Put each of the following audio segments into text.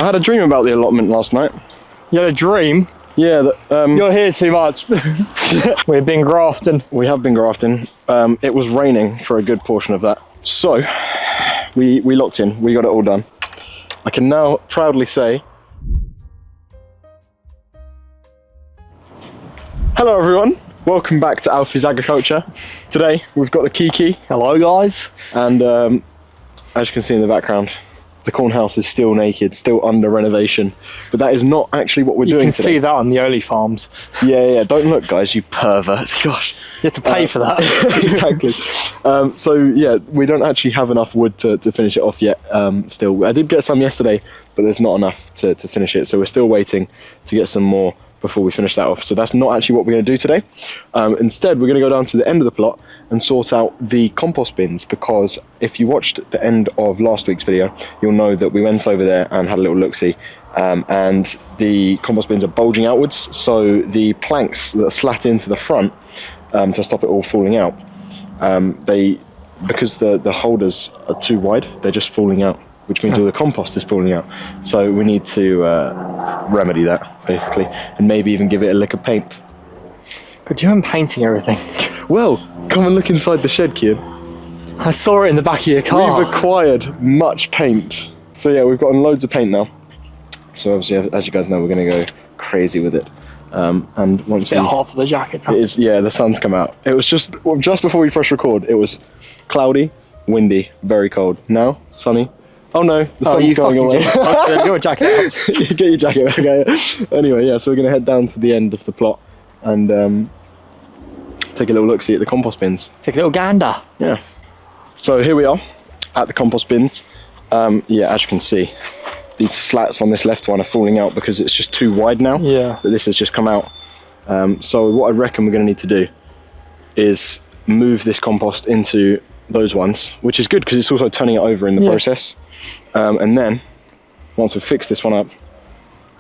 I had a dream about the allotment last night. You had a dream? Yeah, that, You're here too much. We've been grafting. We have been grafting. It was raining for a good portion of that. So, we locked in, we got it all done. I can now proudly say, hello everyone, welcome back to Alfie's Agriculture. Today, we've got the Kiki. Hello guys. And as you can see in the background, the corn house is still naked, still under renovation. But that is not actually what we're doing today. You can see that on the Oli farms. Yeah, don't look guys, you perverts. Gosh. You have to pay for that. Exactly. So yeah, we don't actually have enough wood to finish it off yet. Still, I did get some yesterday, but there's not enough to finish it. So we're still waiting to get some more before we finish that off. So that's not actually what we're going to do today. Instead, we're going to go down to the end of the plot and sort out the compost bins, because if you watched the end of last week's video, you'll know that we went over there and had a little look-see, and the compost bins are bulging outwards, so the planks that slat into the front to stop it all falling out, because the holders are too wide, they're just falling out, which means all the compost is falling out. So we need to remedy that, basically, and maybe even give it a lick of paint. But you haven't painting everything. Well, come and look inside the shed, Kian. I saw it in the back of your car. We've acquired much paint. So yeah, we've gotten loads of paint now. So obviously, as you guys know, we're going to go crazy with it. And once it's a bit hot for the jacket now. It is, yeah, the sun's come out. It was just before we press record, it was cloudy, windy, very cold. Now, sunny. Oh no, the sun's going away. Get your jacket out. Get your jacket. Okay. Anyway, yeah, so we're going to head down to the end of the plot and take a little look-see at the compost bins. Take a little gander. Yeah. So here we are at the compost bins. Yeah, as you can see, these slats on this left one are falling out because it's just too wide now. Yeah. But this has just come out. So what I reckon we're going to need to do is move this compost into those ones, which is good because it's also turning it over in the process. And then, once we've fixed this one up,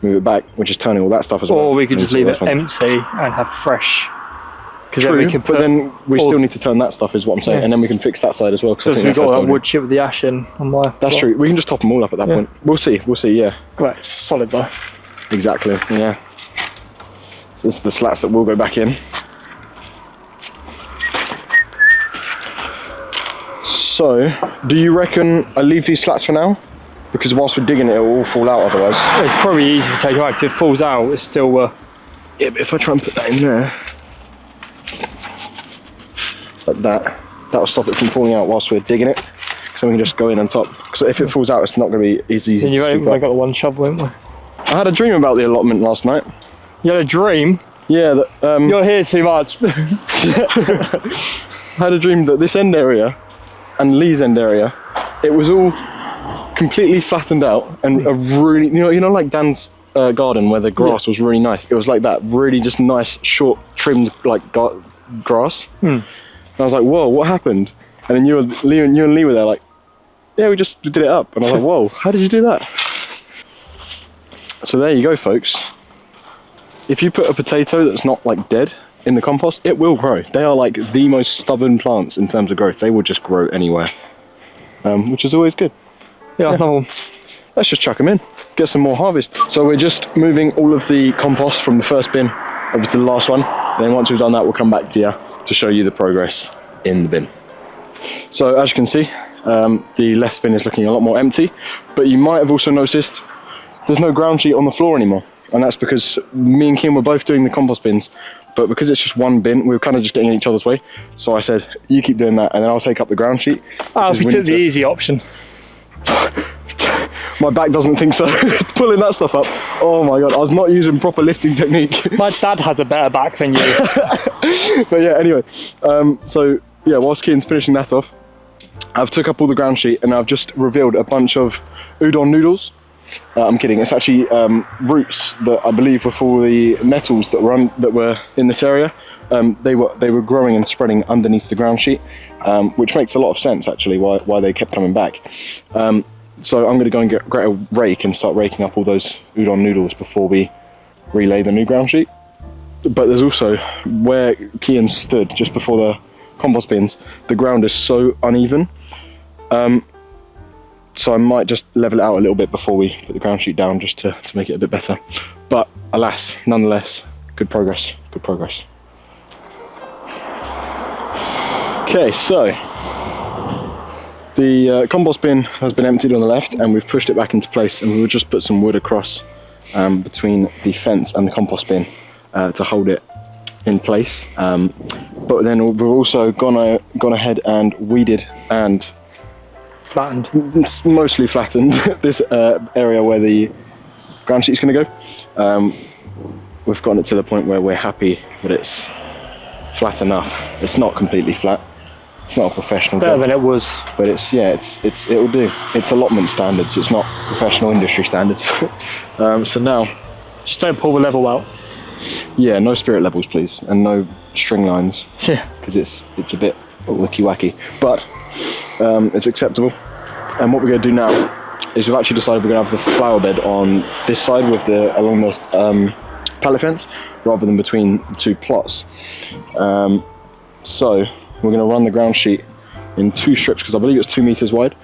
move it back, which is turning all that stuff as well. Or we could just leave it empty and have fresh. Because then we can put, but then we still need to turn that stuff, is what I'm saying, and then we can fix that side as well. So we've got that wood chip with the ash in on my. That's true. We can just top them all up at that point. We'll see. Yeah. Right, it's solid though. Exactly. Yeah. So this is the slats that will go back in. So, do you reckon I leave these slats for now? Because whilst we're digging it, will all fall out otherwise. It's probably easy to take it out because if it falls out, it's still. Yeah, but if I try and put that in there, like that, that'll stop it from falling out whilst we're digging it. So we can just go in on top. Because if it falls out, it's not going to be as easy to scoop up. I got the one shovel, haven't we? I had a dream about the allotment last night. You had a dream? Yeah. That, You're here too much. I had a dream that this end area and Lee's end area, it was all completely flattened out and a really, you know, like Dan's garden where the grass was really nice. It was like that, really just nice, short, trimmed like grass. And I was like, whoa, what happened? And then you and Lee were there like, yeah, we did it up. And I was like, whoa, how did you do that? So there you go, folks. If you put a potato that's not like dead in the compost, it will grow. They are like the most stubborn plants in terms of growth. They will just grow anywhere, which is always good. Yeah. Let's just chuck them in, get some more harvest. So we're just moving all of the compost from the first bin over to the last one. And then once we've done that, we'll come back to you to show you the progress in the bin. So as you can see, the left bin is looking a lot more empty, but you might have also noticed there's no ground sheet on the floor anymore. And that's because me and Kim were both doing the compost bins, but because it's just one bin, we were kind of just getting in each other's way. So I said, you keep doing that, and then I'll take up the ground sheet. Alfie took the easy option. My back doesn't think so. Pulling that stuff up. Oh my God, I was not using proper lifting technique. My dad has a better back than you. But yeah, anyway. So yeah, whilst Kian's finishing that off, I've took up all the ground sheet and I've just revealed a bunch of udon noodles. I'm kidding. It's actually roots that I believe were for the nettles that were in this area. They were growing and spreading underneath the ground sheet, which makes a lot of sense actually why they kept coming back. So I'm going to go and get a rake and start raking up all those udon noodles before we relay the new ground sheet. But there's also where Kian stood just before the compost bins. The ground is so uneven. So I might just level it out a little bit before we put the ground sheet down, just to make it a bit better. But alas, nonetheless, good progress, good progress. Okay, so the compost bin has been emptied on the left, and we've pushed it back into place, and we'll just put some wood across between the fence and the compost bin to hold it in place. But then we've also gone ahead and weeded and Flattened. mostly flattened this area where the ground sheet is going to go. We've gotten it to the point where we're happy that it's flat enough. It's not completely flat. It's not a professional Better job, than it was. but it'll do. It's allotment standards. It's not professional industry standards. So now, Just don't pull the level out. yeah, no spirit levels, please, and no string lines, Yeah. because it's a bit wicky wacky, but it's acceptable. And what we're going to do now is we've actually decided we're going to have the flower bed on this side with along the pallet fence, rather than between the two plots. So we're going to run the ground sheet in 2 strips, because I believe it's 2 meters wide,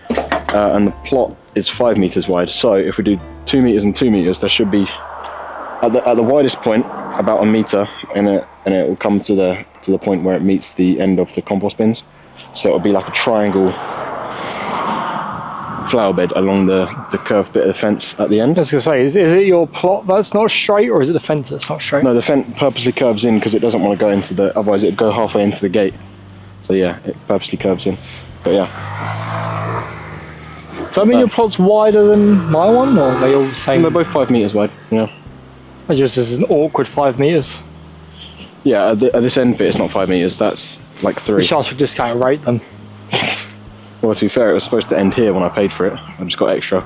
and the plot is 5 meters wide. So if we do 2 meters and 2 meters, there should be at the widest point about 1 meter, and it will come to the point where it meets the end of the compost bins. So it'll be like a triangle flower bed along the curved bit of the fence at the end. I was going to say, is it your plot that's not straight, or is it the fence that's not straight? No, the fence purposely curves in because it doesn't want to go into otherwise it'd go halfway into the gate. So yeah, it purposely curves in. But yeah. So I mean, your plot's wider than my one, or are they all the same? They're both 5 meters wide, yeah. It just is an awkward 5 meters. Yeah, at this end bit it's not 5 meters, that's like 3. We should ask for discount rate then. Well, to be fair, it was supposed to end here when I paid for it. I just got extra.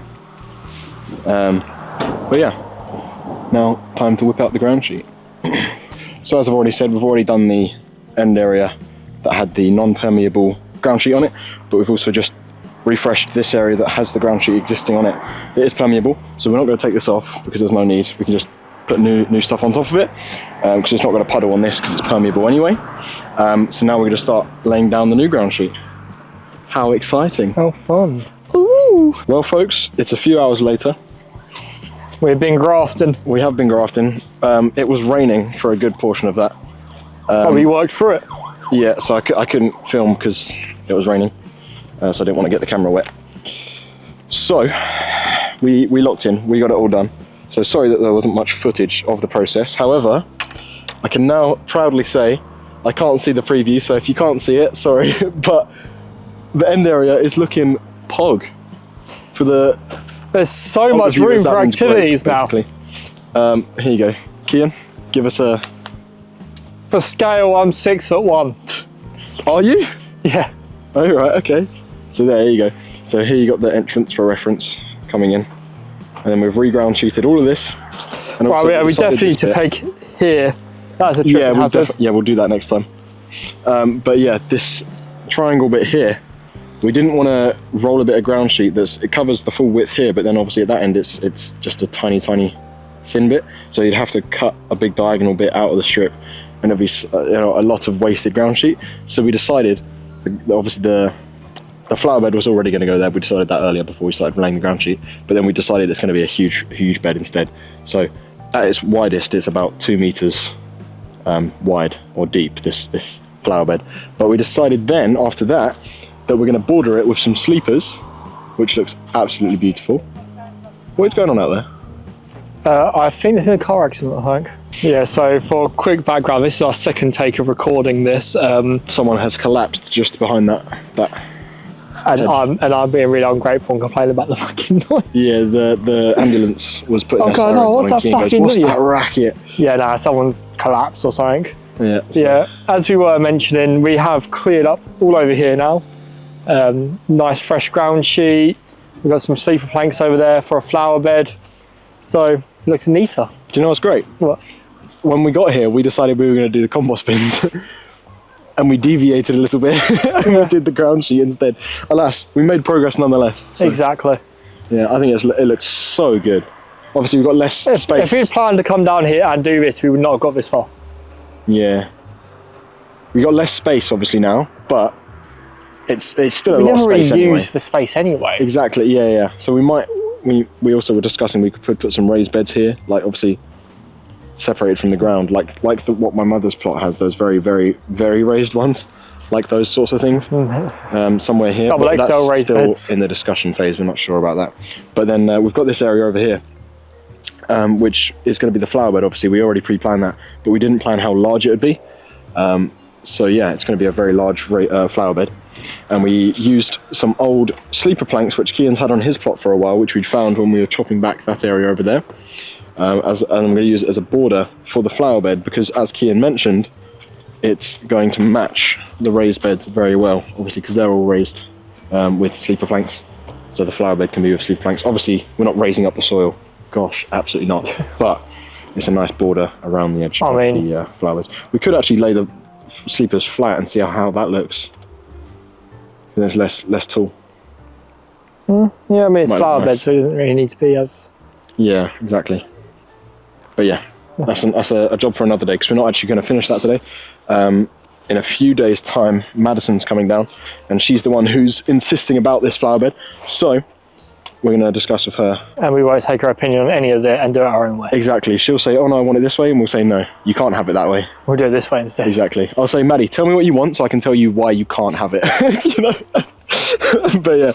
But yeah, now time to whip out the ground sheet. So as I've already said, we've already done the end area that had the non-permeable ground sheet on it, but we've also just refreshed this area that has the ground sheet existing on it. It is permeable, so we're not going to take this off because there's no need. We can just put new stuff on top of it, because it's not going to puddle on this because it's permeable anyway. So now we're going to start laying down the new ground sheet. How exciting. How fun. Ooh. Well folks, it's a few hours later. We've been grafting. We have been grafting. It was raining for a good portion of that. We worked through it. Yeah, so I couldn't film because it was raining, so I didn't want to get the camera wet. So we locked in, we got it all done. So sorry that there wasn't much footage of the process. However, I can now proudly say, I can't see the preview, so if you can't see it, sorry, but the end area is looking pog. For the There's so older much room viewers, for that means activities great, now. basically. Here you go. Kian, give us a... For scale, I'm 6'1". Are you? Yeah. Oh, right, okay. So there you go. So here you got the entrance for reference coming in. And then we've re-ground sheeted all of this. And Right, also we definitely need to take here. That's a trip. Yeah, we'll do that next time. But yeah, this triangle bit here, we didn't want to roll a bit of ground sheet it covers the full width here, but then obviously at that end it's just a tiny thin bit. So you'd have to cut a big diagonal bit out of the strip, and it'd be a lot of wasted ground sheet. So we decided, obviously the flower bed was already going to go there. We decided that earlier before we started laying the ground sheet, but then we decided it's going to be a huge bed instead. So at its widest, it's about 2 meters wide or deep, this flower bed. But we decided then, after that we're going to border it with some sleepers, which looks absolutely beautiful. What's going on out there? I think there's been a car accident, I think. Yeah, so for quick background, this is our second take of recording this. Someone has collapsed just behind that. And I'm being really ungrateful and complaining about the fucking noise. Yeah, the ambulance was putting their God, sirens no, on what's and that Keane goes, fucking what's noise? that racket? Yeah, nah, someone's collapsed or something. Yeah. So. Yeah, as we were mentioning, we have cleared up all over here now. Nice fresh ground sheet. We've got some sleeper planks over there for a flower bed. So it looks neater. Do you know what's great? What? When we got here, we decided we were going to do the compost bins. And we deviated a little bit and we did the ground sheet instead. Alas, we made progress nonetheless. So, Exactly. yeah, I think it looks so good. Obviously, we've got less space. If we had planned to come down here and do this, we would not have got this far. Yeah. We got less space, obviously, now, but it's still a We lot of never really space anyway. use for space anyway. Exactly. Yeah. So we also were discussing we could put some raised beds here, like obviously separated from the ground, like what my mother's plot has. Those very raised ones, like those sorts of things. Somewhere here. Double but XL that's raised still beds. in the discussion phase. We're not sure about that. But then we've got this area over here, which is going to be the flower bed. Obviously, we already pre-planned that, but we didn't plan how large it would be. So yeah, it's going to be a very large flower bed. And we used some old sleeper planks, which Kian's had on his plot for a while, which we'd found when we were chopping back that area over there. And I'm going to use it as a border for the flower bed, because as Kian mentioned, it's going to match the raised beds very well, obviously, because they're all raised with sleeper planks. So the flower bed can be with sleeper planks. Obviously, we're not raising up the soil. Gosh, absolutely not. But it's a nice border around the edge of the flowers. We could actually lay the sleepers flat and see how that looks. There's less tall. Yeah, I mean, it's Might flower look bed, nice. so it doesn't really need to be as... Yeah, exactly. But yeah, that's a job for another day, because we're not actually going to finish that today. In a few days' time, Madison's coming down, and she's the one who's insisting about this flower bed. So we're going to discuss with her. And we won't take her opinion on any of it and do it our own way. Exactly. She'll say, oh no, I want it this way, and we'll say, no, you can't have it that way. We'll do it this way instead. Exactly. I'll say, Maddie, tell me what you want so I can tell you why you can't have it. You know? But yeah.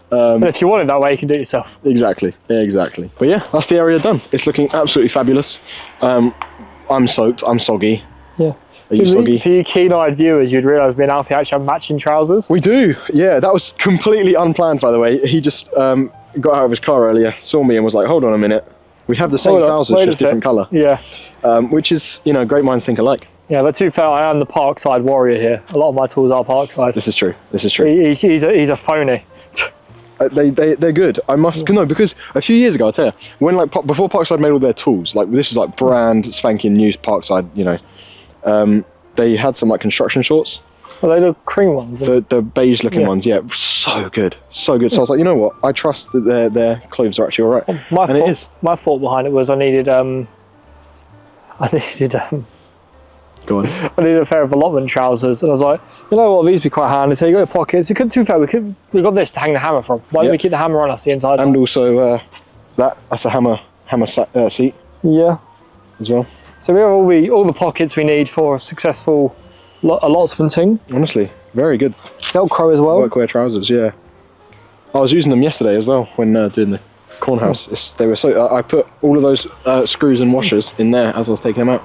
But if you want it that way, you can do it yourself. Exactly. Yeah, exactly. But yeah, that's the area done. It's looking absolutely fabulous. I'm soaked. I'm soggy. Yeah. Are you soggy? For you keen-eyed viewers, you'd realise me and Alfie actually have matching trousers. We do. Yeah, that was completely unplanned, by the way. He just got out of his car earlier, saw me and was like, hold on a minute. We have the same trousers, just different colour. Yeah. Which is, you know, great minds think alike. Yeah, but to be fair, I am the Parkside warrior here. A lot of my tools are Parkside. This is true. This is true. He's a phony. They're good. I must no, because a few years ago, I tell you, when before Parkside made all their tools, like this is like brand spanking new Parkside, you know, they had some like construction shorts. Well, they're the cream ones. The beige looking ones, yeah, so good, so good. So I was like, you know what? I trust that their clothes are actually all right. My thought behind it was I needed Go on. I needed a pair of allotment trousers, and I was like, you know what, these would be quite handy. So you got your pockets. To be fair, we got this to hang the hammer from. Why don't we keep the hammer on us the entire time? And also that's a hammer seat. Yeah. As well. So we have all the pockets we need for a successful allotmenting. Honestly, very good. Velcro as well. Workwear trousers, yeah. I was using them yesterday as well when doing the corn house. They were so. I put all of those screws and washers in there as I was taking them out.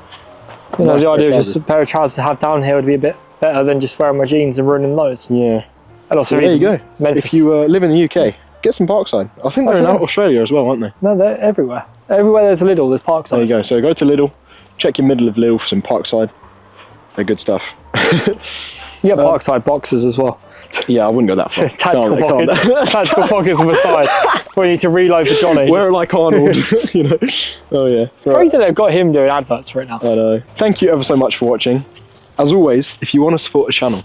You know, the idea of just a pair of trousers to have down here would be a bit better than just wearing my jeans and ruining those. Yeah. And also, there you go. If you live in the UK, get some Parkside. I think they're in Australia as well, aren't they? No, they're everywhere. Everywhere there's a Lidl, there's Parkside. There you go. So go to Lidl, check your middle of Lidl for some Parkside. They're good stuff. You get Parkside boxes as well. Yeah, I wouldn't go that far. Tactical pockets. Tactical pockets on the side. Where you need to reload for Johnny. Wear it like Arnold, you know. Oh yeah. Great that they've got him doing adverts for it now. I know. Thank you ever so much for watching. As always, if you want to support the channel,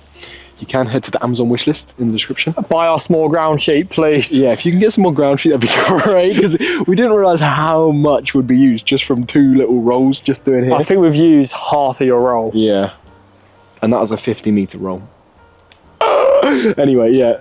you can head to the Amazon wishlist in the description. Buy us more ground sheet, please. Yeah, if you can get some more ground sheet, that'd be great, because we didn't realise how much would be used just from 2 little rolls just doing here. I think we've used half of your roll. Yeah. And that was a 50-metre roll. Anyway, yeah.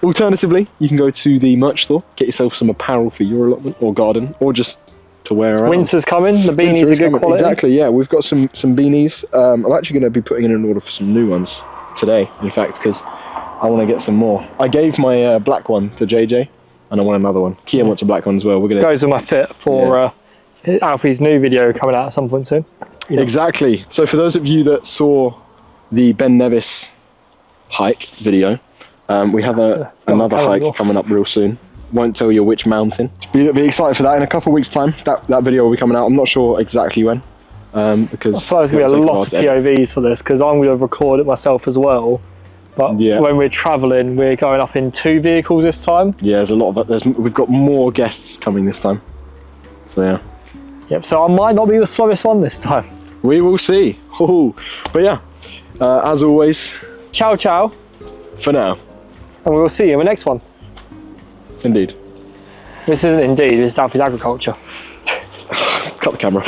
Alternatively, you can go to the merch store, get yourself some apparel for your allotment or garden, or just to wear around. Winter's coming, the beanies are good quality. Exactly, yeah. We've got some beanies. I'm actually going to be putting in an order for some new ones today, in fact, because I want to get some more. I gave my black one to JJ, and I want another one. Kian wants a black one as well. We're gonna goes with my fit for Alfie's new video coming out at some point soon. Exactly. So for those of you that saw the Ben Nevis hike video, we have another hike coming up real soon. Won't tell you which mountain. Be excited for that in a couple of weeks' time. That video will be coming out. I'm not sure exactly when, because I suppose there's going to be a lot of POVs for this, because I'm going to record it myself as well. But when we're travelling, we're going up in 2 vehicles this time. Yeah, there's a lot of we've got more guests coming this time. So yeah. Yep. So I might not be the slowest one this time. We will see. Ooh. But yeah, as always. Ciao, ciao. For now. And we will see you in the next one. Indeed. This isn't indeed, this is Alfie's agriculture. Cut the camera.